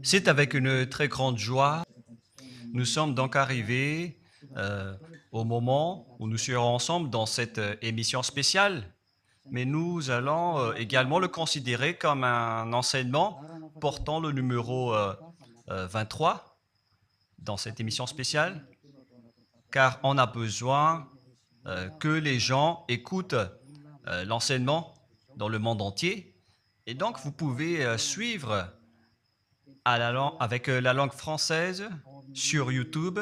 C'est avec une très grande joie. Nous sommes donc arrivés au moment où nous serons ensemble dans cette émission spéciale, mais nous allons également le considérer comme un enseignement portant le numéro 23 dans cette émission spéciale, car on a besoin que les gens écoutent l'enseignement dans le monde entier. Et donc, vous pouvez suivre avec la langue française sur YouTube,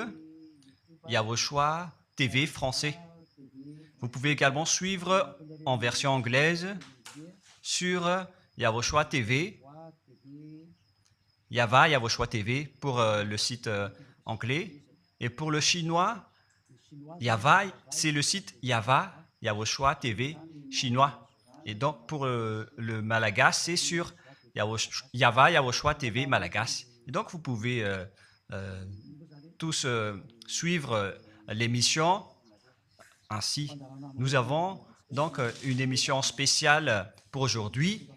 Yawoshua TV français. Vous pouvez également suivre en version anglaise sur Yawoshua TV, Yawoshua TV pour le site anglais. Et pour le chinois, Yava, c'est le site Yawoshua TV chinois. Et donc pour le malagas, c'est sur Yawoshua TV malagas. Et donc vous pouvez tous suivre l'émission ainsi. Nous avons donc une émission spéciale pour aujourd'hui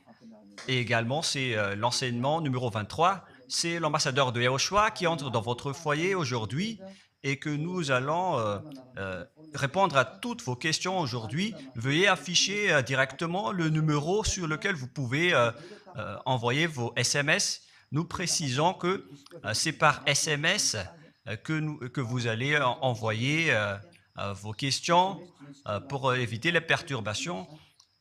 et également c'est l'enseignement numéro 23. C'est l'ambassadeur de Yawoshua qui entre dans votre foyer aujourd'hui et que nous allons répondre à toutes vos questions aujourd'hui. Veuillez afficher directement le numéro sur lequel vous pouvez envoyer vos SMS. Nous précisons que c'est par SMS que vous allez envoyer vos questions pour éviter les perturbations.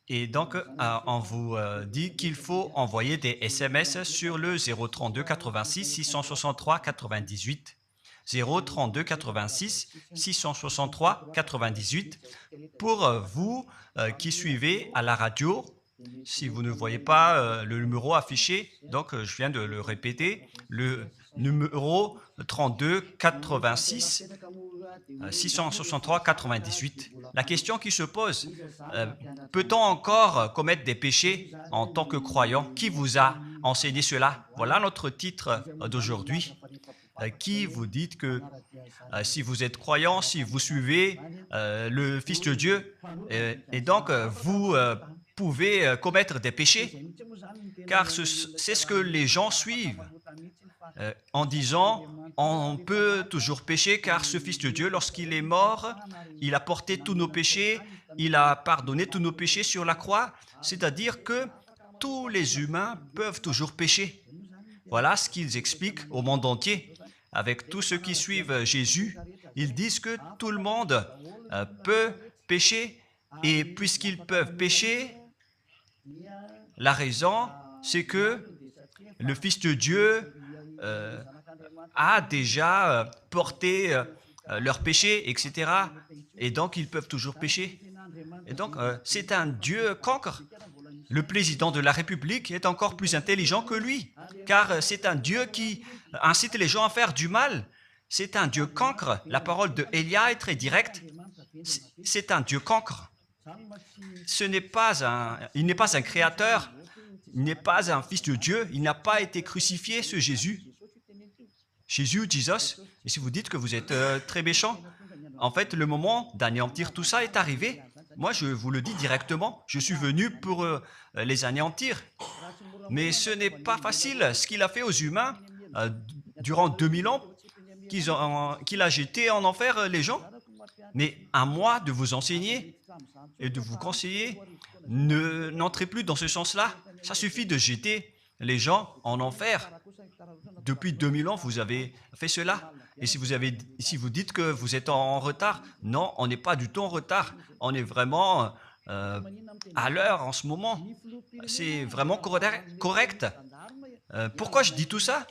Et donc, on vous dit qu'il faut envoyer des SMS sur le 032 86 663 98. 032 86 663 98 pour vous qui suivez à la radio. Si vous ne voyez pas le numéro affiché, donc je viens de le répéter, le numéro 32 86 663 98. La question qui se pose, peut-on encore commettre des péchés en tant que croyant? Qui vous a enseigné cela? Voilà notre titre d'aujourd'hui. Qui vous dites que si vous êtes croyant, si vous suivez le Fils de Dieu, et donc vous pouvez commettre des péchés, car c'est ce que les gens suivent en disant on peut toujours pécher car ce Fils de Dieu, lorsqu'il est mort, il a porté tous nos péchés, il a pardonné tous nos péchés sur la croix, c'est-à-dire que tous les humains peuvent toujours pécher. Voilà ce qu'ils expliquent au monde entier. Avec tous ceux qui suivent Jésus, ils disent que tout le monde peut pécher et puisqu'ils peuvent pécher, la raison, c'est que le Fils de Dieu a déjà porté leurs péchés, etc. Et donc, ils peuvent toujours pécher. Et donc, c'est un Dieu cancre. Le président de la République est encore plus intelligent que lui, car c'est un Dieu qui incite les gens à faire du mal. C'est un Dieu cancre. La parole de Élia est très directe. C'est un Dieu cancre. Il n'est pas un créateur, il n'est pas un fils de Dieu, il n'a pas été crucifié, ce Jésus. Jesus. Et si vous dites que vous êtes très méchant, en fait, le moment d'anéantir tout ça est arrivé. Moi, je vous le dis directement, je suis venu pour les anéantir. Mais ce n'est pas facile. Ce qu'il a fait aux humains durant 2000 ans, qu'il a jeté en enfer les gens. Mais à moi de vous enseigner et de vous conseiller, n'entrez plus dans ce sens-là. Ça suffit de jeter les gens en enfer. Depuis 2000 ans, vous avez fait cela. Et si vous dites que vous êtes en retard, non, on n'est pas du tout en retard. On est vraiment à l'heure en ce moment. C'est vraiment correct. Pourquoi je dis tout ça?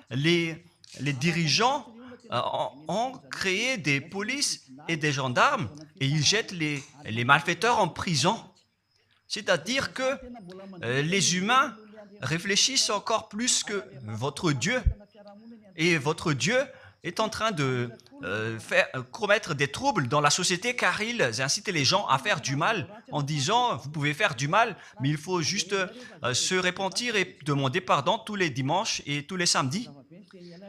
Les dirigeants ont créé des polices et des gendarmes et ils jettent les malfaiteurs en prison. C'est-à-dire que les humains réfléchissent encore plus que votre Dieu. Et votre Dieu est en train de commettre des troubles dans la société car ils incitent les gens à faire du mal en disant vous pouvez faire du mal mais il faut juste se repentir et demander pardon tous les dimanches et tous les samedis.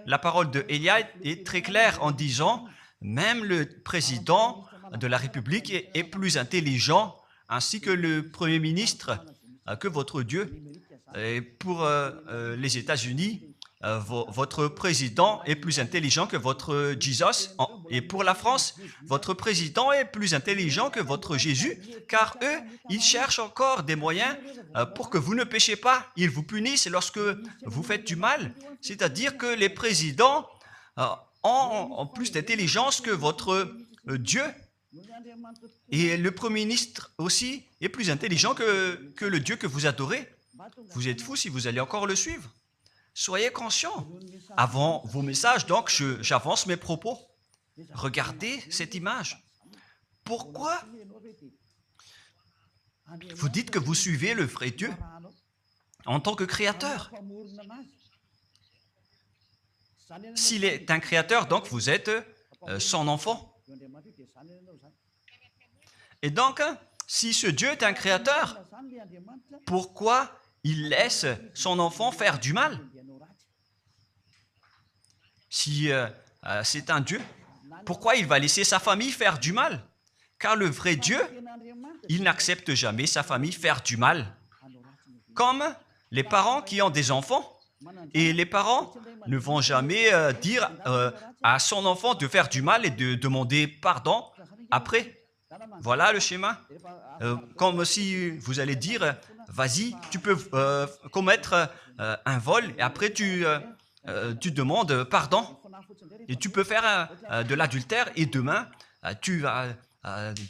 La parole de Élia est très claire en disant même le président de la République est plus intelligent ainsi que le Premier ministre que votre Dieu. Et pour les États-Unis, votre président est plus intelligent que votre Jesus. Et pour la France, votre président est plus intelligent que votre Jésus, car eux, ils cherchent encore des moyens pour que vous ne péchiez pas. Ils vous punissent lorsque vous faites du mal. C'est-à-dire que les présidents ont plus d'intelligence que votre Dieu. Et le Premier ministre aussi est plus intelligent que le Dieu que vous adorez. Vous êtes fou si vous allez encore le suivre. Soyez conscients. Avant vos messages, donc, j'avance mes propos. Regardez cette image. Pourquoi vous dites que vous suivez le vrai Dieu en tant que créateur? S'il est un créateur, donc vous êtes son enfant. Et donc, si ce Dieu est un créateur, pourquoi il laisse son enfant faire du mal? Si c'est un Dieu, pourquoi il va laisser sa famille faire du mal? Car le vrai Dieu, il n'accepte jamais sa famille faire du mal. Comme les parents qui ont des enfants, et les parents ne vont jamais dire à son enfant de faire du mal et de demander pardon après. Voilà le schéma. Comme si vous allez dire, vas-y, tu peux commettre un vol et après tu demandes pardon. Et tu peux faire de l'adultère et demain, tu vas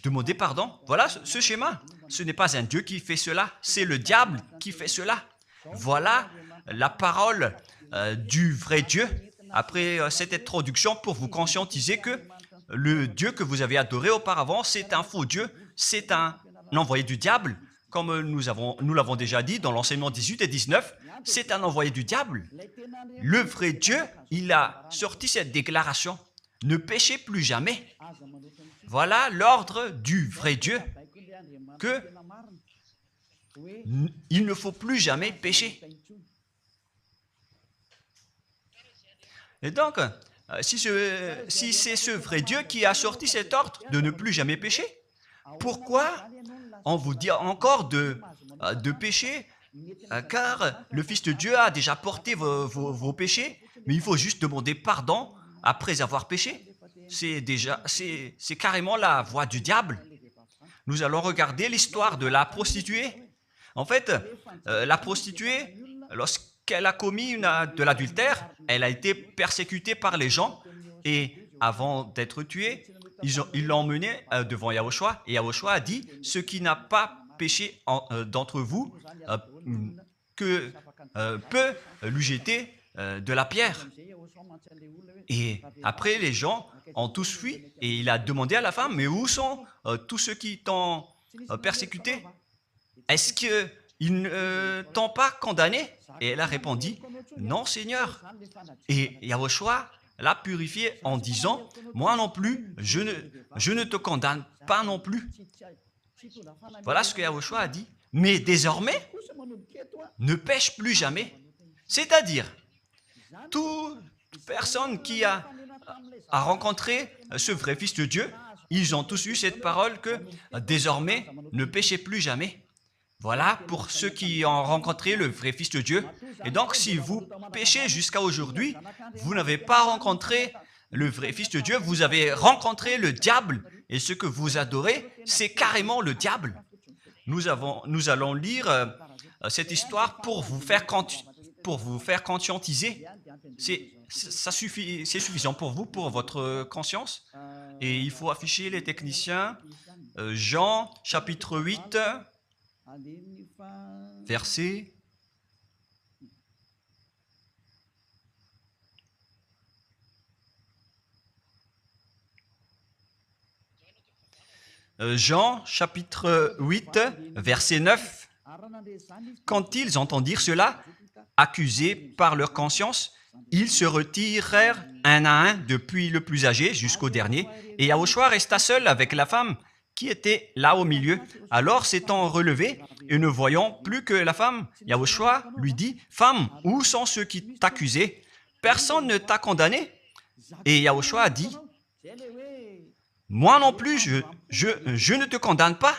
demander pardon. Voilà ce schéma. Ce n'est pas un Dieu qui fait cela, c'est le diable qui fait cela. Voilà la parole du vrai Dieu. Après cette introduction, pour vous conscientiser que le Dieu que vous avez adoré auparavant, c'est un faux Dieu, c'est un envoyé du diable, comme nous l'avons déjà dit dans l'enseignement 18 et 19, c'est un envoyé du diable. Le vrai Dieu, il a sorti cette déclaration, ne péchez plus jamais. Voilà l'ordre du vrai Dieu, que il ne faut plus jamais pécher. Et donc, si c'est ce vrai Dieu qui a sorti cet ordre de ne plus jamais pécher, pourquoi on vous dit encore de pécher? Car le Fils de Dieu a déjà porté vos péchés, mais il faut juste demander pardon après avoir péché. C'est carrément la voie du diable. Nous allons regarder l'histoire de la prostituée. En fait, la prostituée, lorsqu'elle a commis de l'adultère, elle a été persécutée par les gens et avant d'être tuée, ils l'ont emmenée devant Yahushua et Yahushua a dit « Ce qui n'a pas péché d'entre vous peut lui jeter de la pierre. » Et après, les gens ont tous fui et il a demandé à la femme « Mais où sont tous ceux qui t'ont persécuté? Est-ce qu'ils ne t'ont pas condamné ?» Et elle a répondu « Non, Seigneur. » Et Yahushua l'a purifié en disant « Moi non plus, je ne te condamne pas non plus. » Voilà ce que Yahushua a dit. Mais désormais, ne pêche plus jamais. C'est-à-dire, toute personne qui a rencontré ce vrai Fils de Dieu, ils ont tous eu cette parole que désormais, ne péchez plus jamais. Voilà pour ceux qui ont rencontré le vrai Fils de Dieu. Et donc, si vous péchez jusqu'à aujourd'hui, vous n'avez pas rencontré le vrai Fils de Dieu, vous avez rencontré le diable. Et ce que vous adorez, c'est carrément le diable. Nous allons lire cette histoire pour vous faire conscientiser. C'est suffisant pour vous, pour votre conscience. Et il faut afficher les techniciens. Jean, chapitre 8, verset... Jean, chapitre 8, verset 9. Quand ils entendirent cela, accusés par leur conscience, ils se retirèrent un à un, depuis le plus âgé jusqu'au dernier, et Yahushua resta seul avec la femme qui était là au milieu. Alors, s'étant relevé et ne voyant plus que la femme, Yahushua lui dit, « Femme, où sont ceux qui t'accusaient? Personne ne t'a condamné ?» Et Yahushua a dit, « Moi non plus, je ne te condamne pas. »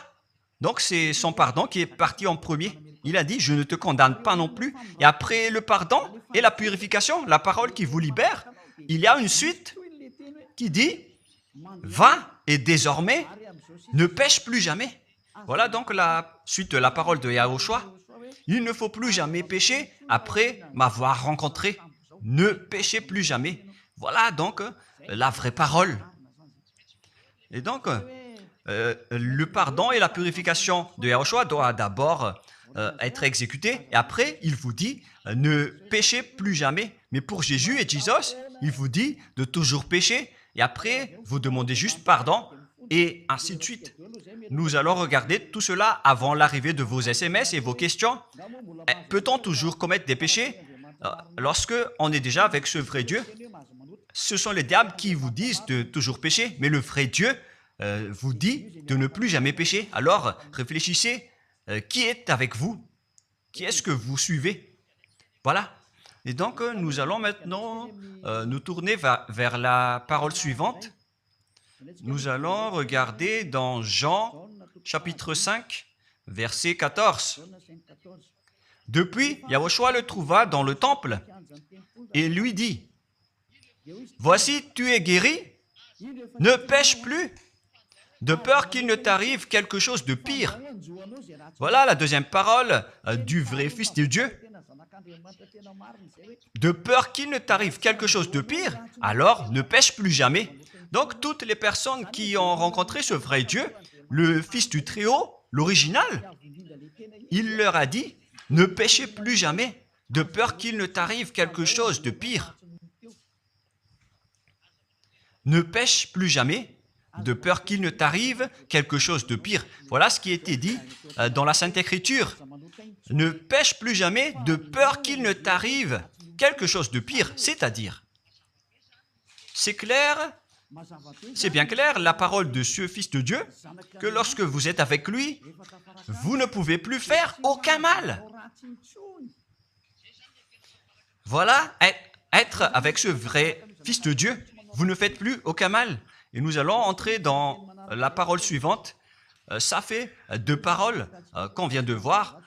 Donc, c'est son pardon qui est parti en premier. il a dit, je ne te condamne pas non plus. Et après le pardon et la purification, la parole qui vous libère, il y a une suite qui dit, va et désormais ne pêche plus jamais. Voilà donc la suite de la parole de Yahushua. Il ne faut plus jamais pécher après m'avoir rencontré. Ne péchez plus jamais. Voilà donc la vraie parole. Et donc, le pardon et la purification de Yahushua doivent d'abord être exécutés. Et après, il vous dit, ne péchez plus jamais. Mais pour Jésus et Jesus, il vous dit de toujours pécher. Et après, vous demandez juste pardon et ainsi de suite. Nous allons regarder tout cela avant l'arrivée de vos SMS et vos questions. Peut-on toujours commettre des péchés lorsque on est déjà avec ce vrai Dieu? Ce sont les diables qui vous disent de toujours pécher, mais le vrai Dieu vous dit de ne plus jamais pécher. Alors, réfléchissez, qui est avec vous? Qui est-ce que vous suivez? Voilà. Et donc, nous allons maintenant nous tourner vers la parole suivante. Nous allons regarder dans Jean, chapitre 5, verset 14. Depuis, Yahushua le trouva dans le temple et lui dit, « Voici, tu es guéri, ne pêche plus, de peur qu'il ne t'arrive quelque chose de pire. » Voilà la deuxième parole du vrai Fils de Dieu. De peur qu'il ne t'arrive quelque chose de pire, alors ne pêche plus jamais. Donc, toutes les personnes qui ont rencontré ce vrai Dieu, le Fils du Très-Haut, l'original, il leur a dit, ne péchez plus jamais, de peur qu'il ne t'arrive quelque chose de pire. Ne pêche plus jamais, de peur qu'il ne t'arrive quelque chose de pire. Voilà ce qui a été dit dans la Sainte Écriture. Ne pêche plus jamais, de peur qu'il ne t'arrive quelque chose de pire. C'est-à-dire, c'est clair, c'est bien clair, la parole de ce Fils de Dieu, que lorsque vous êtes avec lui, vous ne pouvez plus faire aucun mal. Voilà, être avec ce vrai Fils de Dieu, vous ne faites plus aucun mal. Et nous allons entrer dans la parole suivante. Ça fait deux paroles qu'on vient de voir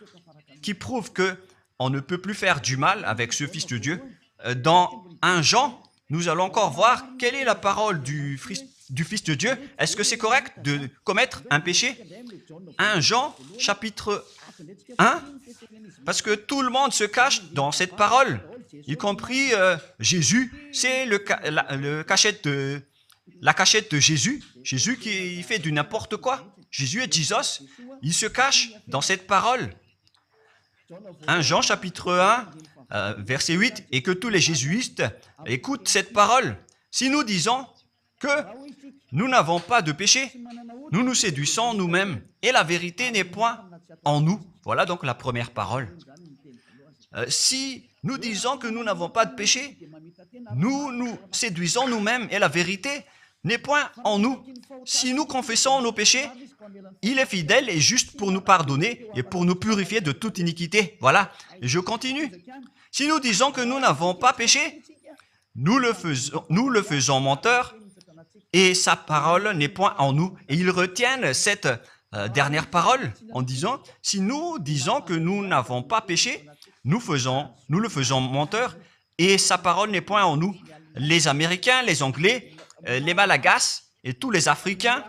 qui prouvent qu'on ne peut plus faire du mal avec ce Fils de Dieu. Dans 1 Jean, nous allons encore voir quelle est la parole du Fils de Dieu. Est-ce que c'est correct de commettre un péché? 1 Jean, chapitre 1, parce que tout le monde se cache dans cette parole, y compris Jésus. C'est la cachette de Jésus. Jésus qui fait du n'importe quoi. Jésus et Jesus, ils se cachent dans cette parole. 1 Jean, chapitre 1, verset 8, et que tous les jésuites écoutent cette parole. Si nous disons que nous n'avons pas de péché, nous nous séduisons nous-mêmes, et la vérité n'est point en nous. Voilà donc la première parole. Si nous disons que nous n'avons pas de péché, nous nous séduisons nous-mêmes, et la vérité n'est point en nous. Si nous confessons nos péchés, il est fidèle et juste pour nous pardonner et pour nous purifier de toute iniquité. Voilà, et je continue. Si nous disons que nous n'avons pas péché, nous le faisons menteur et sa parole n'est point en nous. Et ils retiennent cette dernière parole en disant, si nous disons que nous n'avons pas péché, nous le faisons menteur et sa parole n'est point en nous. Les Américains, les Anglais, les Malagasy et tous les Africains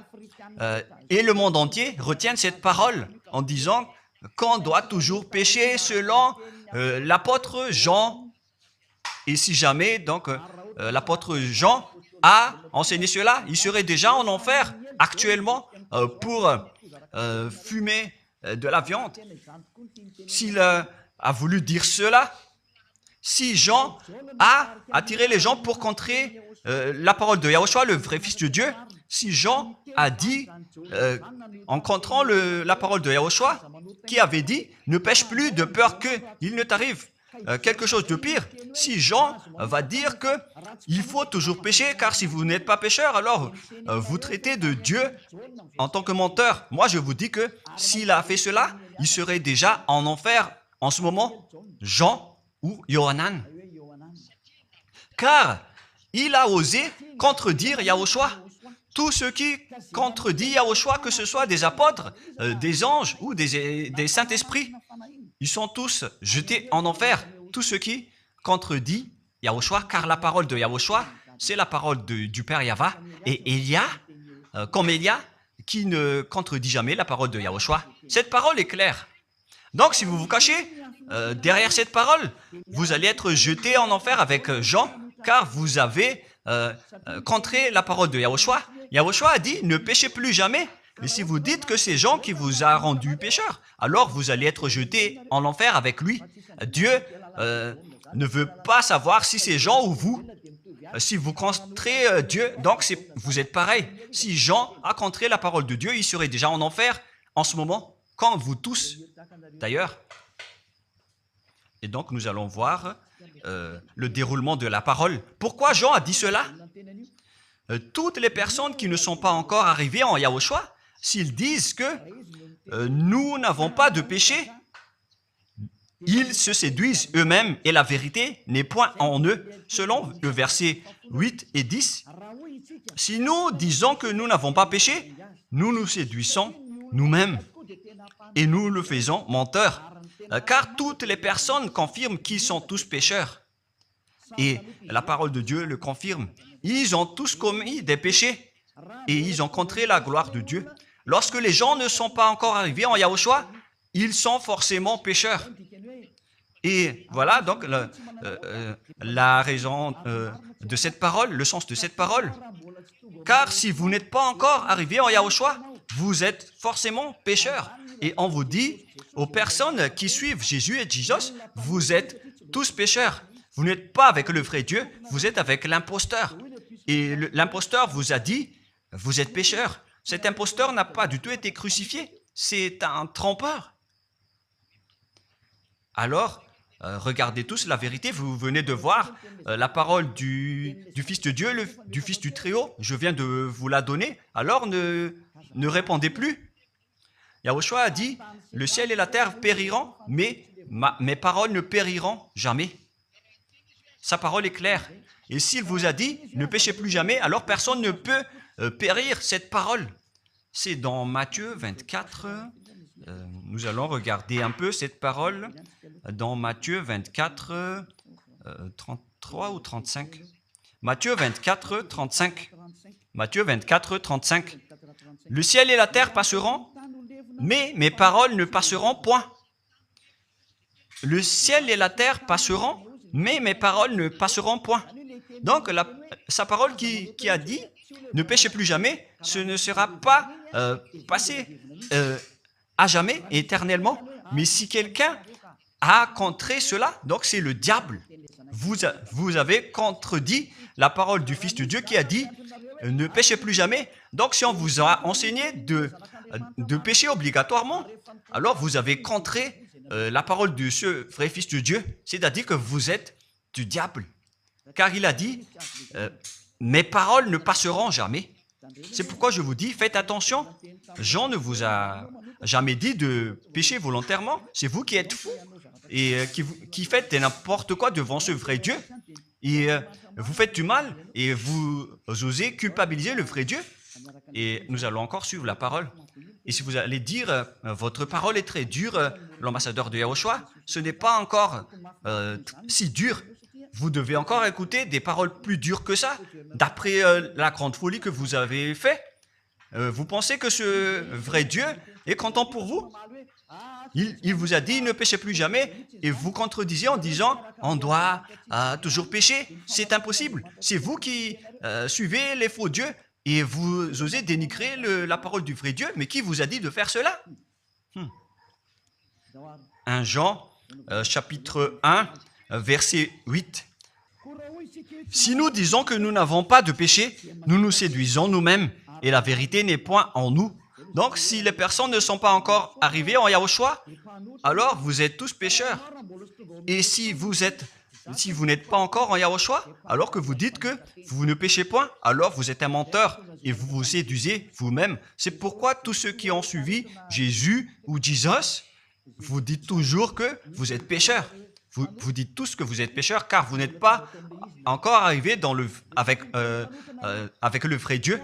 et le monde entier retiennent cette parole en disant qu'on doit toujours pécher selon l'apôtre Jean. Et si jamais donc l'apôtre Jean a enseigné cela, il serait déjà en enfer actuellement pour fumer de la viande. S'il a voulu dire cela, si Jean a attiré les gens pour contrer la parole de Yahushua, le vrai Fils de Dieu, si Jean a dit, en contrant la parole de Yahushua, qui avait dit, ne pêche plus de peur qu'il ne t'arrive quelque chose de pire. Si Jean va dire qu'il faut toujours pécher, car si vous n'êtes pas pécheur, alors vous traitez de Dieu en tant que menteur. Moi, je vous dis que s'il a fait cela, il serait déjà en enfer en ce moment, Jean ou Yohanan. Car il a osé contredire Yahushua. Tout ce qui contredit Yahushua, que ce soit des apôtres, des anges ou des saints-esprits, Ils sont tous jetés en enfer, tous ceux qui contredisent Yahushua, car la parole de Yahushua, c'est la parole du Père Yahva. Et Élia, comme Élia, qui ne contredit jamais la parole de Yahushua. Cette parole est claire. Donc, si vous vous cachez derrière cette parole, vous allez être jeté en enfer avec Jean, car vous avez contré la parole de Yahushua. Yahushua a dit, ne péchez plus jamais. Mais si vous dites que c'est Jean qui vous a rendu pécheur, alors vous allez être jeté en enfer avec lui. Dieu ne veut pas savoir si c'est Jean ou vous. Si vous contrez Dieu, donc vous êtes pareil. Si Jean a contré la parole de Dieu, il serait déjà en enfer en ce moment, quand vous tous, d'ailleurs. Et donc, nous allons voir le déroulement de la parole. Pourquoi Jean a dit cela? Toutes les personnes qui ne sont pas encore arrivées en Yahushua, s'ils disent que nous n'avons pas de péché, ils se séduisent eux-mêmes et la vérité n'est point en eux. Selon le verset 8 et 10, si nous disons que nous n'avons pas péché, nous nous séduisons nous-mêmes et nous le faisons menteur. Car toutes les personnes confirment qu'ils sont tous pécheurs. Et la parole de Dieu le confirme. Ils ont tous commis des péchés et ils ont contré la gloire de Dieu. Lorsque les gens ne sont pas encore arrivés en Yahushua, ils sont forcément pécheurs. Et voilà donc la raison de cette parole, le sens de cette parole. Car si vous n'êtes pas encore arrivé en Yahushua, vous êtes forcément pécheurs. Et on vous dit aux personnes qui suivent Jésus et Jesus, vous êtes tous pécheurs. Vous n'êtes pas avec le vrai Dieu, vous êtes avec l'imposteur. Et l'imposteur vous a dit, vous êtes pécheurs. Cet imposteur n'a pas du tout été crucifié. C'est un trompeur. Alors, regardez tous la vérité. Vous venez de voir la parole du Fils de Dieu, du Fils du Très-Haut. Je viens de vous la donner. Alors, ne répondez plus. Yahushua a dit, le ciel et la terre périront, mais mes paroles ne périront jamais. Sa parole est claire. Et s'il vous a dit, ne péchez plus jamais, alors personne ne peut périr cette parole. C'est dans Matthieu 24. Nous allons regarder un peu cette parole dans Matthieu 24, 33 ou 35. Matthieu 24, 35. Matthieu 24, 35. Le ciel et la terre passeront, mais mes paroles ne passeront point. Le ciel et la terre passeront, mais mes paroles ne passeront point. Donc, sa parole qui a dit, ne péchez plus jamais, ce ne sera pas passé à jamais, éternellement. Mais si quelqu'un a contré cela, donc c'est le diable. Vous avez contredit la parole du Fils de Dieu qui a dit, ne péchez plus jamais. Donc, si on vous a enseigné de pécher obligatoirement, alors vous avez contré la parole de ce vrai Fils de Dieu, c'est-à-dire que vous êtes du diable. Car il a dit, mes paroles ne passeront jamais. C'est pourquoi je vous dis, faites attention. Jean ne vous a jamais dit de pécher volontairement. C'est vous qui êtes fous et qui faites n'importe quoi devant ce vrai Dieu. Et vous faites du mal et vous osez culpabiliser le vrai Dieu. Et nous allons encore suivre la parole. Et si vous allez dire, votre parole est très dure, l'ambassadeur de Yahushua, ce n'est pas encore si dur. Vous devez encore écouter des paroles plus dures que ça, d'après la grande folie que vous avez faite. Vous pensez que ce vrai Dieu est content pour vous? Il vous a dit, ne péchez plus jamais, et vous contredisez en disant, on doit toujours pécher. C'est impossible. C'est vous qui suivez les faux dieux, et vous osez dénigrer la parole du vrai Dieu. Mais qui vous a dit de faire cela? 1 Jean, chapitre 1, verset 8. Si nous disons que nous n'avons pas de péché, nous nous séduisons nous-mêmes et la vérité n'est point en nous. Donc, si les personnes ne sont pas encore arrivées en Yahushua, alors vous êtes tous pécheurs. Et si vous n'êtes pas encore en Yahushua, alors que vous dites que vous ne péchez point, alors vous êtes un menteur et vous vous séduisez vous-même. C'est pourquoi tous ceux qui ont suivi Jésus ou Jesus, vous dites toujours que vous êtes pécheurs. Vous dites tous que vous êtes pécheurs car vous n'êtes pas encore arrivés avec le vrai Dieu.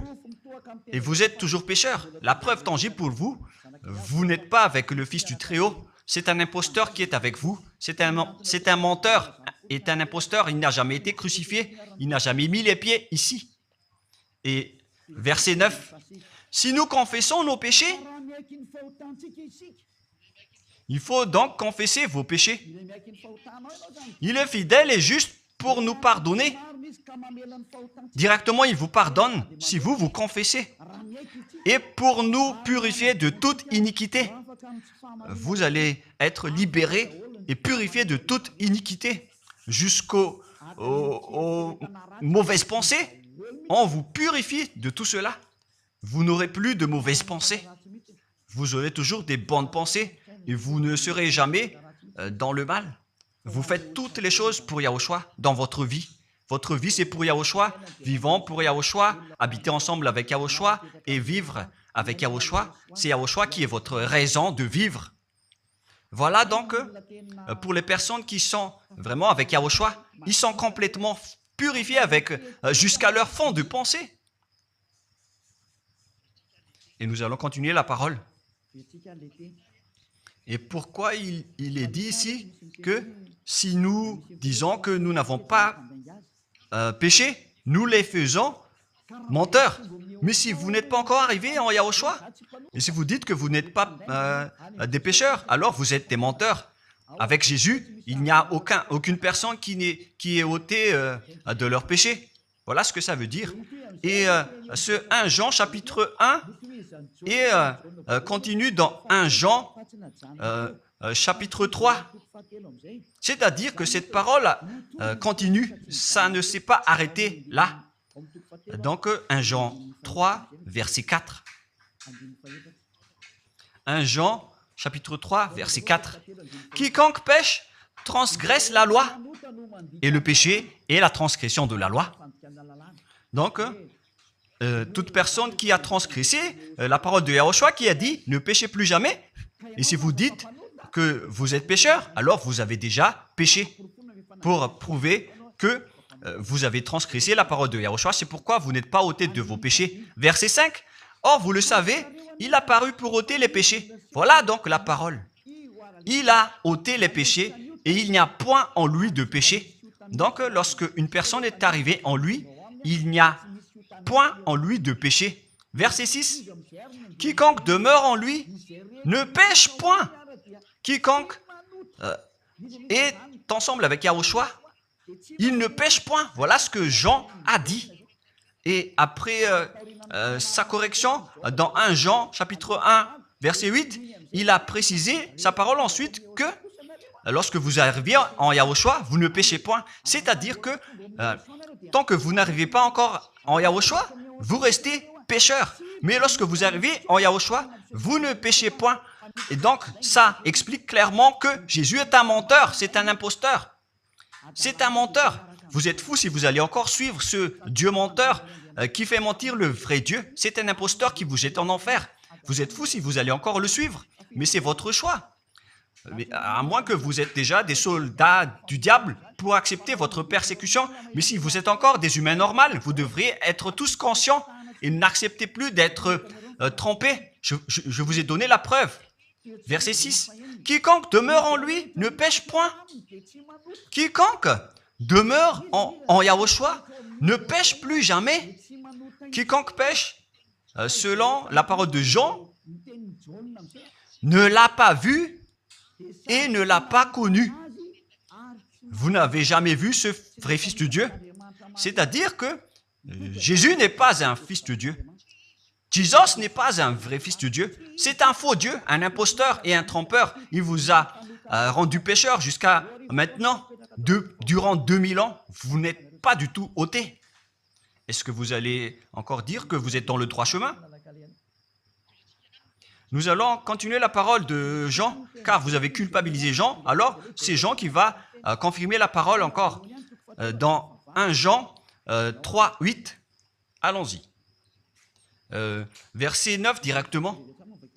Et vous êtes toujours pécheurs. La preuve tangible pour vous, vous n'êtes pas avec le Fils du Très-Haut. c'est un imposteur qui est avec vous. C'est un menteur, est un imposteur. Il n'a jamais été crucifié. Il n'a jamais mis les pieds ici. Et verset 9. Si nous confessons nos péchés, il faut donc confesser vos péchés. Il est fidèle et juste pour nous pardonner. Directement, il vous pardonne si vous vous confessez. Et pour nous purifier de toute iniquité. Vous allez être libérés et purifiés de toute iniquité. Jusqu'aux mauvaises pensées. On vous purifie de tout cela. Vous n'aurez plus de mauvaises pensées. Vous aurez toujours des bonnes pensées et vous ne serez jamais dans le mal. Vous faites toutes les choses pour Yahushua dans votre vie. Votre vie, c'est pour Yahushua, vivant pour Yahushua, habiter ensemble avec Yahushua et vivre avec Yahushua. C'est Yahushua qui est votre raison de vivre. Voilà donc, pour les personnes qui sont vraiment avec Yahushua, ils sont complètement purifiés jusqu'à leur fond de pensée. Et nous allons continuer la parole. Et pourquoi il est dit ici que si nous disons que nous n'avons pas péché, nous les faisons menteurs. Mais si vous n'êtes pas encore arrivé en Yahushua, et si vous dites que vous n'êtes pas des pécheurs, alors vous êtes des menteurs. Avec Jésus, il n'y a aucune personne qui est ôtée de leur péché. Voilà ce que ça veut dire. Et ce 1 Jean chapitre 1 et continue dans 1 Jean chapitre 3. C'est-à-dire que cette parole continue, ça ne s'est pas arrêté là. Donc 1 Jean 3, verset 4. 1 Jean chapitre 3, verset 4. Quiconque pêche transgresse la loi, et le péché est la transgression de la loi. Donc, toute personne qui a transgressé la parole de Yahushua qui a dit « Ne péchez plus jamais ». Et si vous dites que vous êtes pécheur, alors vous avez déjà péché pour prouver que vous avez transgressé la parole de Yahushua. C'est pourquoi vous n'êtes pas ôté de vos péchés. Verset 5. Or, vous le savez, il a paru pour ôter les péchés. Voilà donc la parole. Il a ôté les péchés et il n'y a point en lui de péché. Donc, lorsque une personne est arrivée en lui, il n'y a point en lui de péché. Verset 6. Quiconque demeure en lui ne pêche point. Quiconque est ensemble avec Yahushua, il ne pêche point. Voilà ce que Jean a dit. Et après sa correction, dans 1 Jean, chapitre 1, verset 8, il a précisé sa parole ensuite que lorsque vous arrivez en Yahushua, vous ne péchez point. C'est-à-dire que tant que vous n'arrivez pas encore en Yahushua, vous restez pécheur. Mais lorsque vous arrivez en Yahushua, vous ne péchez point. Et donc, ça explique clairement que Jésus est un menteur, c'est un imposteur. C'est un menteur. Vous êtes fous si vous allez encore suivre ce Dieu menteur qui fait mentir le vrai Dieu. C'est un imposteur qui vous jette en enfer. Vous êtes fous si vous allez encore le suivre. Mais c'est votre choix. Mais à moins que vous êtes déjà des soldats du diable pour accepter votre persécution. Mais si vous êtes encore des humains normaux, vous devriez être tous conscients et n'acceptez plus d'être trompés. Je vous ai donné la preuve. Verset 6. Quiconque demeure en lui ne pêche point. Quiconque demeure en Yahushua ne pêche plus jamais. Quiconque pêche, selon la parole de Jean, ne l'a pas vu et ne l'a pas connu. Vous n'avez jamais vu ce vrai Fils de Dieu. C'est-à-dire que Jésus n'est pas un Fils de Dieu. Jésus n'est pas un vrai Fils de Dieu. C'est un faux Dieu, un imposteur et un trompeur. Il vous a rendu pécheur jusqu'à maintenant. Durant 2000 ans, vous n'êtes pas du tout ôté. Est-ce que vous allez encore dire que vous êtes dans le droit chemin? Nous allons continuer la parole de Jean, car vous avez culpabilisé Jean. Alors, c'est Jean qui va confirmer la parole encore. Dans 1 Jean 3, 8, allons-y. Verset 9 directement,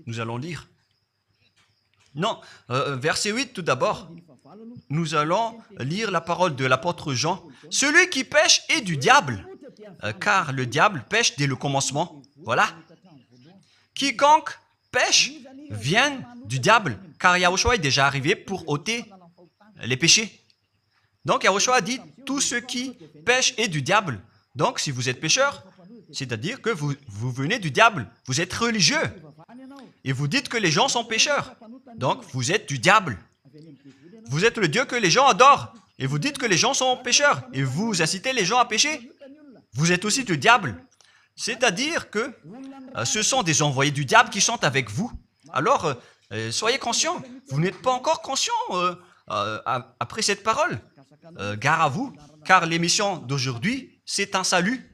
nous allons lire. Non, verset 8 tout d'abord. Nous allons lire la parole de l'apôtre Jean. Celui qui pêche est du diable, car le diable pêche dès le commencement. Voilà. Quiconque pêche viennent du diable, car Yahushua est déjà arrivé pour ôter les péchés. Donc Yahushua dit, tout ce qui pêche est du diable. Donc si vous êtes pécheur, c'est-à-dire que vous venez du diable, vous êtes religieux, et vous dites que les gens sont pécheurs. Donc vous êtes du diable. Vous êtes le Dieu que les gens adorent, et vous dites que les gens sont pécheurs, et vous incitez les gens à pécher. Vous êtes aussi du diable. C'est-à-dire que ce sont des envoyés du diable qui sont avec vous. Alors, soyez conscients. Vous n'êtes pas encore conscients après cette parole. Gare à vous, car l'émission d'aujourd'hui, c'est un salut.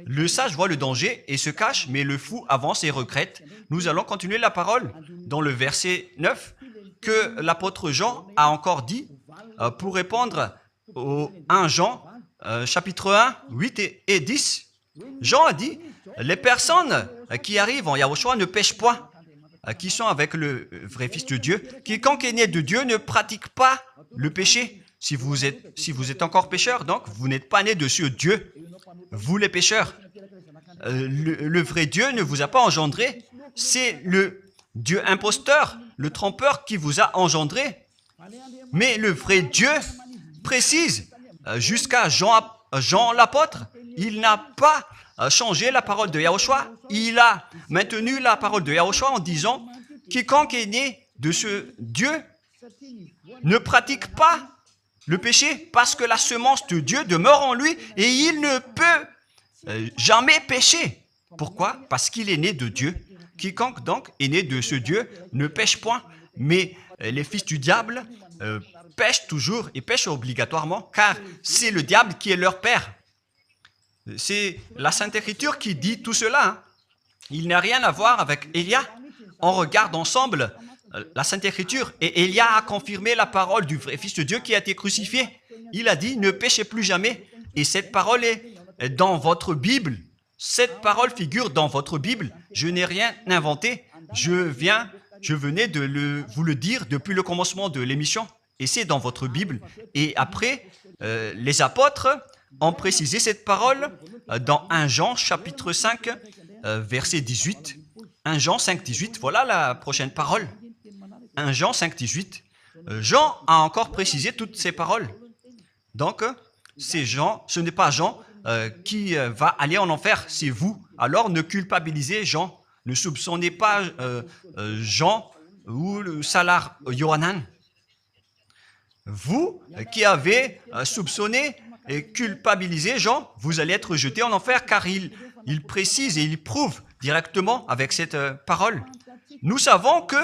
Le sage voit le danger et se cache, mais le fou avance et regrette. Nous allons continuer la parole dans le verset 9 que l'apôtre Jean a encore dit pour répondre au 1 Jean, chapitre 1, 8 et 10. Jean a dit, les personnes qui arrivent en Yahushua ne pêchent point, qui sont avec le vrai Fils de Dieu. Quiconque est né de Dieu ne pratique pas le péché. Si vous êtes encore pécheur, donc vous n'êtes pas né de ce Dieu. Vous les pécheurs. Le vrai Dieu ne vous a pas engendré. C'est le Dieu imposteur, le trompeur qui vous a engendré. Mais le vrai Dieu précise, jusqu'à Jean l'apôtre, il n'a pas changé la parole de Yahushua. Il a maintenu la parole de Yahushua en disant, quiconque est né de ce Dieu ne pratique pas le péché parce que la semence de Dieu demeure en lui et il ne peut jamais pécher. Pourquoi? Parce qu'il est né de Dieu. Quiconque donc est né de ce Dieu ne pêche point. Mais les fils du diable pêchent toujours et pêchent obligatoirement car c'est le diable qui est leur père. C'est la Sainte Écriture qui dit tout cela. Hein. Il n'a rien à voir avec Élia. On regarde ensemble la Sainte Écriture et Élia a confirmé la parole du vrai Fils de Dieu qui a été crucifié. Il a dit, ne péchez plus jamais. Et cette parole est dans votre Bible. Cette parole figure dans votre Bible. Je n'ai rien inventé. Je venais de vous le dire depuis le commencement de l'émission. Et c'est dans votre Bible. Et après, les apôtres ont précisé cette parole dans 1 Jean chapitre 5, verset 18. 1 Jean 5, 18, voilà la prochaine parole. 1 Jean 5, 18. Jean a encore précisé toutes ces paroles. Donc, c'est Jean, ce n'est pas Jean qui va aller en enfer, c'est vous. Alors, ne culpabilisez Jean. Ne soupçonnez pas Jean ou le Salar Yohanan. Vous qui avez soupçonné et culpabilisé Jean, vous allez être jeté en enfer car il précise et il prouve directement avec cette parole. Nous savons que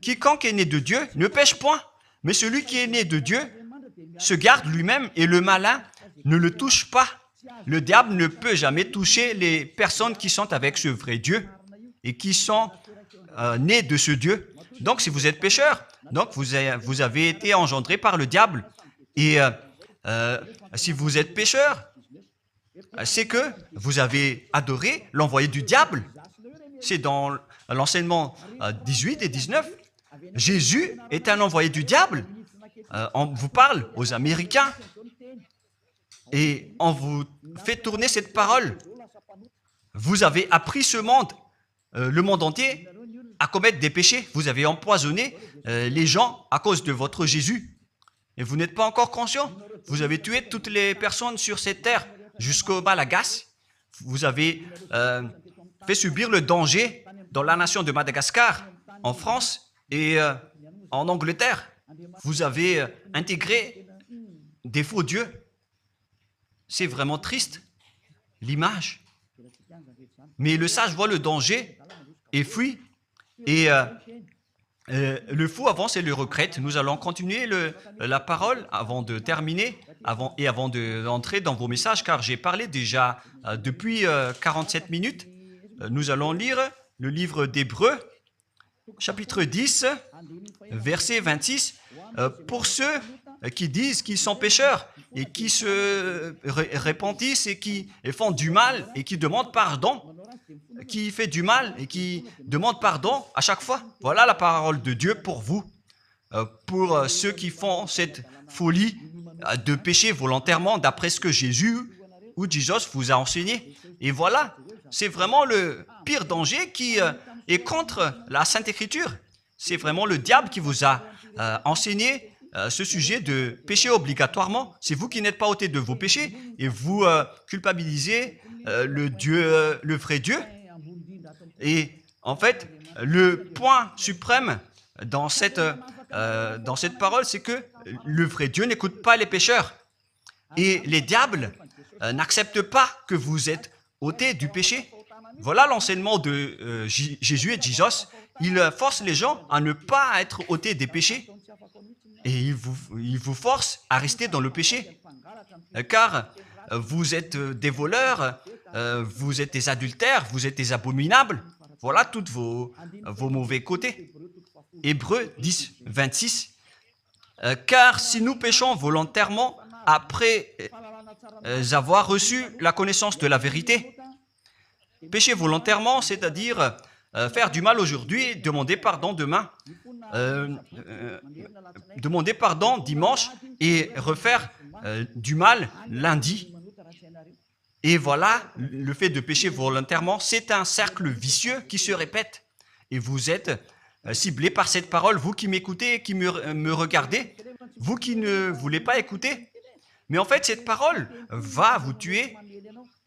quiconque est né de Dieu ne pêche point, mais celui qui est né de Dieu se garde lui-même et le malin ne le touche pas. Le diable ne peut jamais toucher les personnes qui sont avec ce vrai Dieu et qui sont nées de ce Dieu. Donc, si vous êtes pécheur, donc vous avez été engendré par le diable. Et si vous êtes pécheur, c'est que vous avez adoré l'envoyé du diable. C'est dans l'enseignement 18 et 19. Jésus est un envoyé du diable. On vous parle aux Américains et on vous fait tourner cette parole. Vous avez appris ce monde, le monde entier, à commettre des péchés. Vous avez empoisonné les gens à cause de votre Jésus. Et vous n'êtes pas encore conscient. Vous avez tué toutes les personnes sur cette terre jusqu'au Malagasy. Vous avez fait subir le danger dans la nation de Madagascar, en France et en Angleterre. Vous avez intégré des faux dieux. C'est vraiment triste, l'image. Mais le sage voit le danger et fuit. Et le fou avance et le regrette. Nous allons continuer la parole avant de terminer, avant d'entrer dans vos messages, car j'ai parlé déjà depuis 47 minutes. Nous allons lire le livre d'Hébreux, chapitre 10, verset 26. Pour ceux qui disent qu'ils sont pécheurs et qui se repentissent et qui font du mal et qui demandent pardon, qui fait du mal et qui demande pardon à chaque fois. Voilà la parole de Dieu pour vous, pour ceux qui font cette folie de pécher volontairement d'après ce que Jésus ou Jesus vous a enseigné. Et voilà, c'est vraiment le pire danger qui et contre la Sainte Écriture. C'est vraiment le diable qui vous a enseigné ce sujet de péché obligatoirement. C'est vous qui n'êtes pas ôté de vos péchés et vous culpabilisez le vrai Dieu. Et en fait, le point suprême dans cette parole, c'est que le vrai Dieu n'écoute pas les pécheurs. Et les diables n'acceptent pas que vous êtes ôtés du péché. Voilà l'enseignement de Jésus et Jesus. Il force les gens à ne pas être ôtés des péchés. Et il vous force à rester dans le péché. Car vous êtes des voleurs, vous êtes des adultères, vous êtes des abominables. Voilà tous vos mauvais côtés. Hébreux 10, 26. Car si nous péchons volontairement après avoir reçu la connaissance de la vérité, pécher volontairement, c'est-à-dire faire du mal aujourd'hui, demander pardon demain, demander pardon dimanche et refaire du mal lundi. Et voilà, le fait de pécher volontairement, c'est un cercle vicieux qui se répète. Et vous êtes ciblé par cette parole, vous qui m'écoutez et qui me regardez, vous qui ne voulez pas écouter. Mais en fait, cette parole va vous tuer,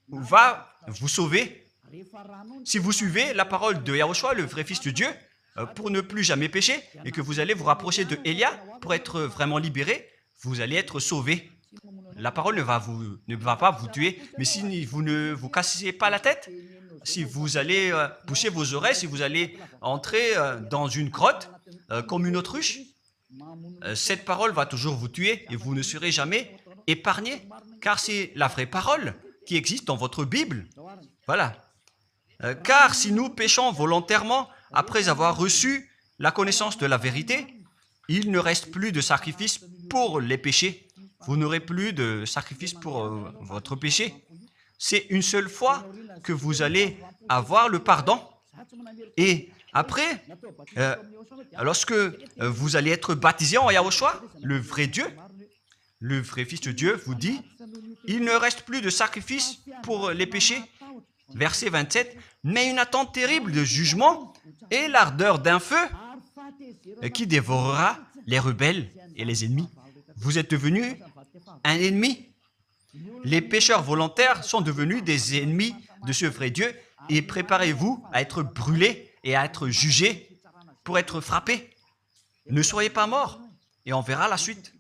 va vous sauver. Si vous suivez la parole de Yahushua, le vrai Fils de Dieu, pour ne plus jamais pécher, et que vous allez vous rapprocher de Élia pour être vraiment libéré, vous allez être sauvé. La parole ne va pas vous tuer, mais si vous ne vous cassez pas la tête, si vous allez boucher vos oreilles, si vous allez entrer dans une grotte comme une autruche, cette parole va toujours vous tuer et vous ne serez jamais épargné, car c'est la vraie parole qui existe dans votre Bible. Voilà. Car si nous péchons volontairement après avoir reçu la connaissance de la vérité, il ne reste plus de sacrifice pour les péchés. Vous n'aurez plus de sacrifice pour votre péché. C'est une seule fois que vous allez avoir le pardon. Et après, lorsque vous allez être baptisé en Yahushua, le vrai Dieu, le vrai Fils de Dieu vous dit, il ne reste plus de sacrifice pour les péchés. Verset 27, mais une attente terrible de jugement et l'ardeur d'un feu qui dévorera les rebelles et les ennemis. Vous êtes devenu un ennemi. Les pécheurs volontaires sont devenus des ennemis de ce vrai Dieu et préparez-vous à être brûlés et à être jugés pour être frappés. Ne soyez pas morts et on verra la suite.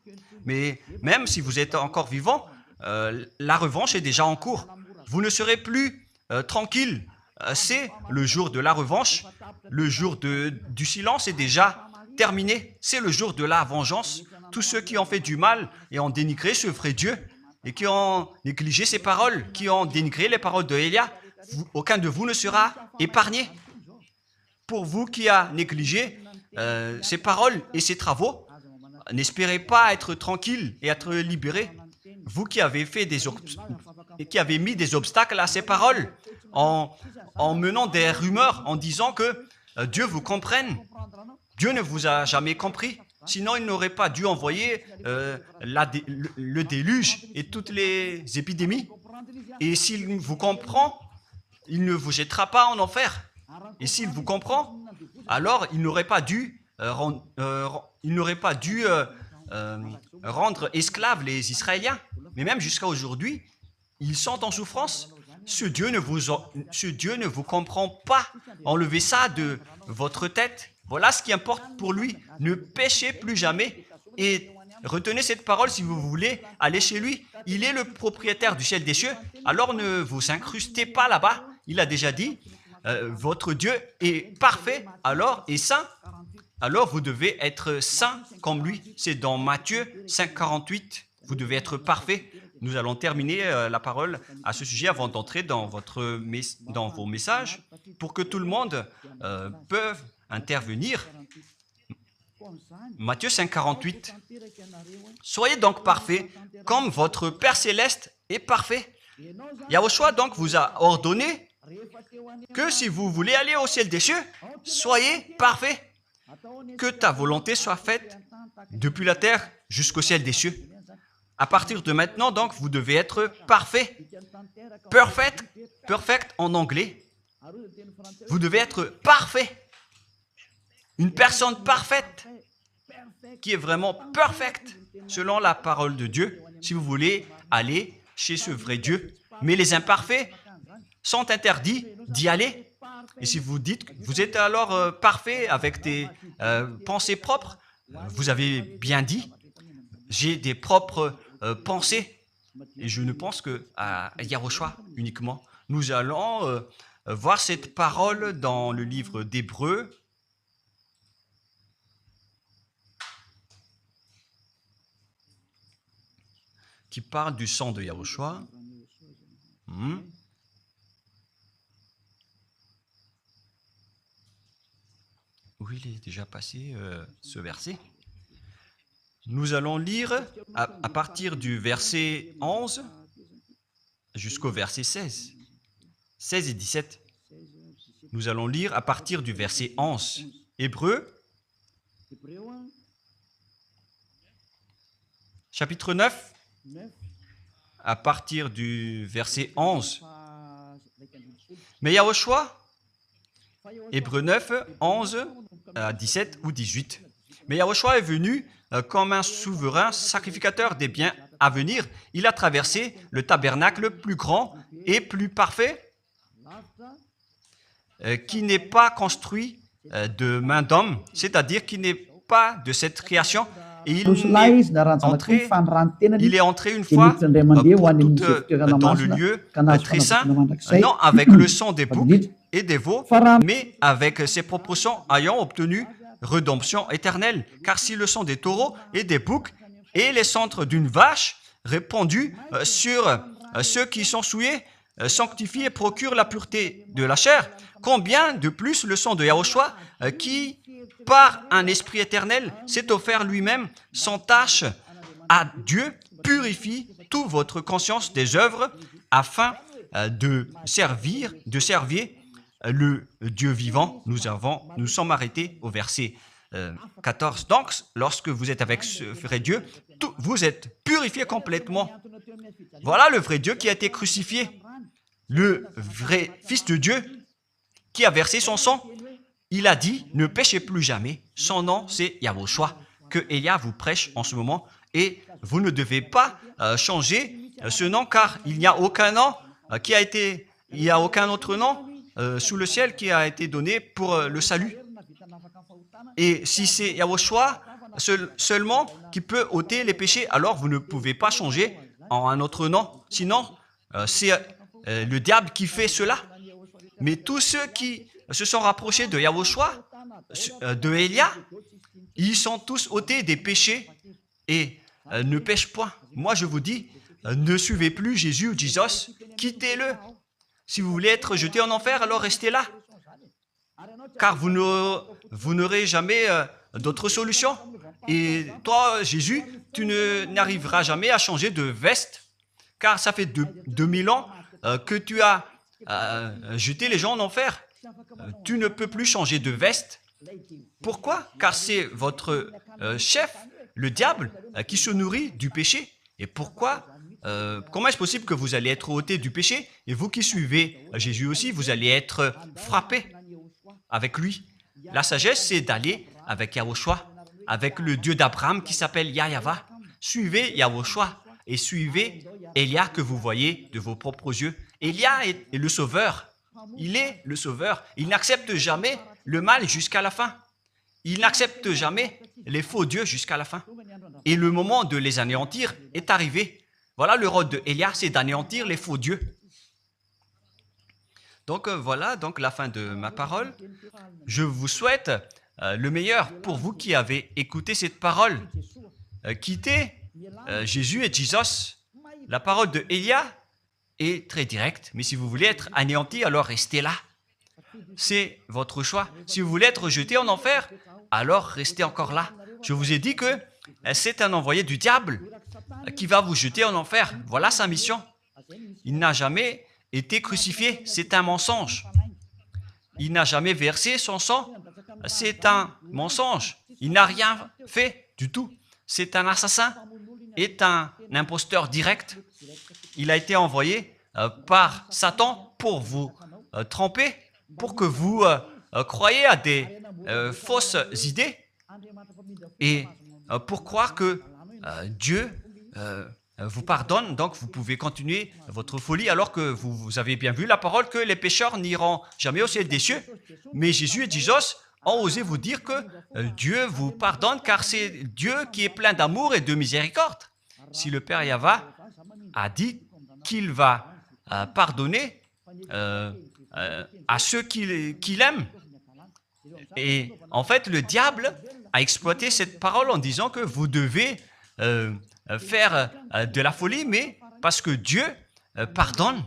Mais même si vous êtes encore vivant, la revanche est déjà en cours. Vous ne serez plus tranquille. C'est le jour de la revanche. Le jour du silence est déjà terminé. C'est le jour de la vengeance. Tous ceux qui ont fait du mal et ont dénigré ce vrai Dieu et qui ont négligé ses paroles, qui ont dénigré les paroles de Élia, aucun de vous ne sera épargné. Pour vous qui avez négligé ses paroles et ses travaux, n'espérez pas être tranquille et être libéré. Vous qui avez mis des obstacles à ces paroles en menant des rumeurs, en disant que Dieu vous comprenne. Dieu ne vous a jamais compris. Sinon, il n'aurait pas dû envoyer le déluge et toutes les épidémies. Et s'il vous comprend, il ne vous jettera pas en enfer. Et s'il vous comprend, alors il n'aurait pas dû rendre esclaves les Israéliens. Mais même jusqu'à aujourd'hui, ils sont en souffrance. Ce Dieu ne vous comprend pas. Enlevez ça de votre tête. Voilà ce qui importe pour lui. Ne péchez plus jamais et retenez cette parole si vous voulez aller chez lui. Il est le propriétaire du ciel et des cieux. Alors ne vous incrustez pas là-bas. Il a déjà dit, votre Dieu est parfait alors et saint. Alors vous devez être saint comme lui. C'est dans Matthieu 5, 48. Vous devez être parfait. Nous allons terminer la parole à ce sujet avant d'entrer dans vos messages pour que tout le monde peut intervenir. Matthieu 5, 48. Soyez donc parfaits comme votre Père Céleste est parfait. Yahushua donc vous a ordonné que si vous voulez aller au ciel des cieux, soyez parfaits. Que ta volonté soit faite depuis la terre jusqu'au ciel des cieux. À partir de maintenant, donc, vous devez être parfait. Perfect en anglais. Vous devez être parfait. Une personne parfaite, qui est vraiment parfaite, selon la parole de Dieu, si vous voulez aller chez ce vrai Dieu. Mais les imparfaits sont interdits d'y aller. Et si vous dites que vous êtes alors parfait avec des pensées propres, vous avez bien dit, j'ai des propres pensées. Et je ne pense qu'à Yahushua uniquement. Nous allons voir cette parole dans le livre d'Hébreux. Qui parle du sang de Yahushua. Où il est déjà passé ce verset. Nous allons lire à partir du verset 11 jusqu'au verset 16. 16 et 17. Nous allons lire à partir du verset 11. Hébreux, chapitre 9, à partir du verset 11. Mais Yahushua, Hébreux 9, 11 à 17 ou 18. Mais Yahushua est venu comme un souverain sacrificateur des biens à venir. Il a traversé le tabernacle plus grand et plus parfait, qui n'est pas construit de main d'homme, c'est-à-dire qui n'est pas de cette création. Et il est entré une fois pour toutes dans le lieu très saint, non avec le sang des boucs et des veaux, mais avec ses propres sangs ayant obtenu rédemption éternelle. Car si le sang des taureaux et des boucs et les cendres d'une vache répandus sur ceux qui sont souillés sanctifient et procurent la pureté de la chair, combien de plus le sang de Yahushua qui, par un esprit éternel, s'est offert lui-même sans tâche à Dieu, purifie toute votre conscience des œuvres afin de servir le Dieu vivant. Nous sommes arrêtés au verset 14. Donc, lorsque vous êtes avec ce vrai Dieu, vous êtes purifiés complètement. Voilà le vrai Dieu qui a été crucifié. Le vrai Fils de Dieu qui a versé son sang. Il a dit, ne péchez plus jamais. Son nom, c'est Yahushua, que Elia vous prêche en ce moment. Et vous ne devez pas changer ce nom, car il n'y a aucun nom il n'y a aucun autre nom sous le ciel qui a été donné pour le salut. Et si c'est Yahushua seulement qui peut ôter les péchés, alors vous ne pouvez pas changer en un autre nom. Sinon, c'est le diable qui fait cela. Mais tous ceux qui se sont rapprochés de Yahushua, de Elia, ils sont tous ôtés des péchés et ne pêchent point. Moi, je vous dis, ne suivez plus Jésus ou Jesus, quittez-le. Si vous voulez être jeté en enfer, alors restez là. Car vous n'aurez jamais d'autre solution. Et toi, Jésus, tu n'arriveras jamais à changer de veste, car ça fait 2000 ans que tu as jeté les gens en enfer. Tu ne peux plus changer de veste. Pourquoi? Car c'est votre chef, le diable, qui se nourrit du péché. Et pourquoi? Comment est-ce possible que vous allez être ôté du péché et vous qui suivez Jésus aussi, vous allez être frappé avec lui? La sagesse, c'est d'aller avec Yahushua, avec le Dieu d'Abraham qui s'appelle Yahweh. Suivez Yahushua et suivez Elia que vous voyez de vos propres yeux. Elia est le sauveur. Il est le sauveur. Il n'accepte jamais le mal jusqu'à la fin. Il n'accepte jamais les faux dieux jusqu'à la fin. Et le moment de les anéantir est arrivé. Voilà le rôle de Elia, c'est d'anéantir les faux dieux. Donc voilà donc la fin de ma parole. Je vous souhaite le meilleur pour vous qui avez écouté cette parole. Quittez Jésus et Jesus. La parole de Elia est très directe, mais si vous voulez être anéanti, alors restez là. C'est votre choix. Si vous voulez être jeté en enfer, alors restez encore là. Je vous ai dit que c'est un envoyé du diable qui va vous jeter en enfer. Voilà sa mission. Il n'a jamais été crucifié. C'est un mensonge. Il n'a jamais versé son sang. C'est un mensonge. Il n'a rien fait du tout. C'est un assassin. Est un imposteur direct. Il a été envoyé par Satan pour vous tromper pour que vous croyez à des fausses idées et pour croire que Dieu vous pardonne, donc vous pouvez continuer votre folie alors que vous avez bien vu la parole que les pécheurs n'iront jamais au ciel des cieux. Mais Jésus et Jesus ont osé vous dire que Dieu vous pardonne car c'est Dieu qui est plein d'amour et de miséricorde. Si le Père Yahva a dit qu'il va pardonner à ceux qu'il aime. Et en fait, le diable a exploité cette parole en disant que vous devez faire de la folie, mais parce que Dieu pardonne.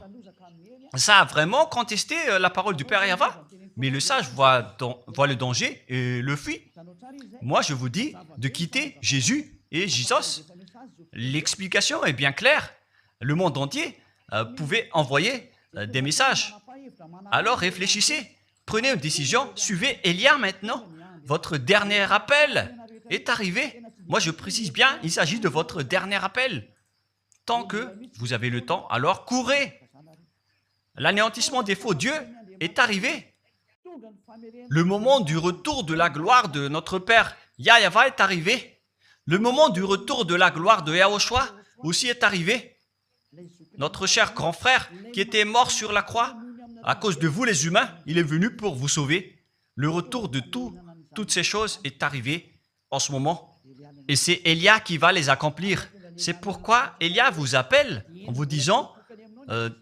Ça a vraiment contesté la parole du Père Yahva. Mais le sage voit le danger et le fuit. Moi, je vous dis de quitter Jésus et Jesus. L'explication est bien claire. Le monde entier pouvait envoyer des messages. Alors réfléchissez, prenez une décision, suivez Élia maintenant. Votre dernier appel est arrivé. Moi, je précise bien, il s'agit de votre dernier appel. Tant que vous avez le temps, alors courez. L'anéantissement des faux dieux est arrivé. Le moment du retour de la gloire de notre Père Yahva est arrivé. Le moment du retour de la gloire de Yahushua aussi est arrivé. Notre cher grand frère qui était mort sur la croix, à cause de vous les humains, il est venu pour vous sauver. Le retour de toutes ces choses est arrivé en ce moment. Et c'est Élia qui va les accomplir. C'est pourquoi Élia vous appelle en vous disant,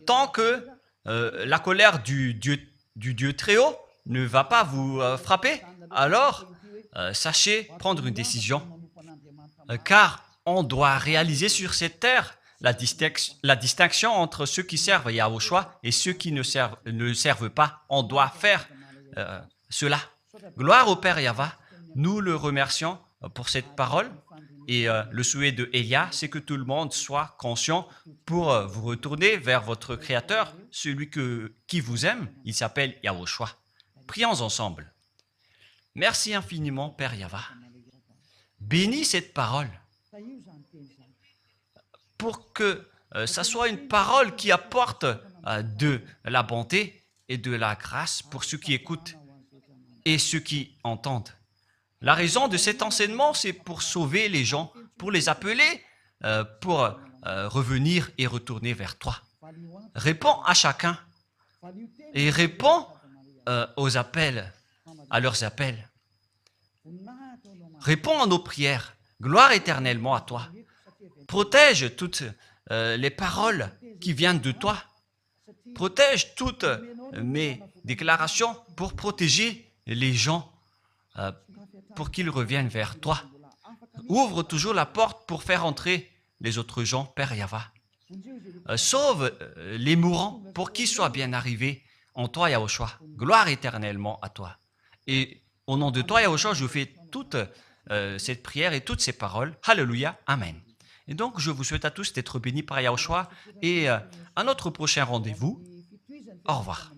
tant que la colère du Dieu très haut ne va pas vous frapper, alors sachez prendre une décision. Car on doit réaliser sur cette terre la distinction entre ceux qui servent Yahushua et ceux qui ne servent pas. On doit faire cela. Gloire au Père Yahva. Nous le remercions pour cette parole. Et le souhait de Élia, c'est que tout le monde soit conscient pour vous retourner vers votre Créateur, celui qui vous aime. Il s'appelle Yahushua. Prions ensemble. Merci infiniment, Père Yahva. Bénis cette parole pour que ça soit une parole qui apporte de la bonté et de la grâce pour ceux qui écoutent et ceux qui entendent. La raison de cet enseignement, c'est pour sauver les gens, pour les appeler, pour revenir et retourner vers toi. Réponds à chacun et réponds aux appels, à leurs appels. Réponds à nos prières. Gloire éternellement à toi. Protège toutes les paroles qui viennent de toi. Protège toutes mes déclarations pour protéger les gens, pour qu'ils reviennent vers toi. Ouvre toujours la porte pour faire entrer les autres gens, Père Yahva. Sauve les mourants pour qu'ils soient bien arrivés en toi, Yahushua. Gloire éternellement à toi. Et au nom de toi, Yahushua, je fais toute cette prière et toutes ces paroles. Alléluia. Amen. Et donc, je vous souhaite à tous d'être bénis par Yahushua et à notre prochain rendez-vous. Au revoir.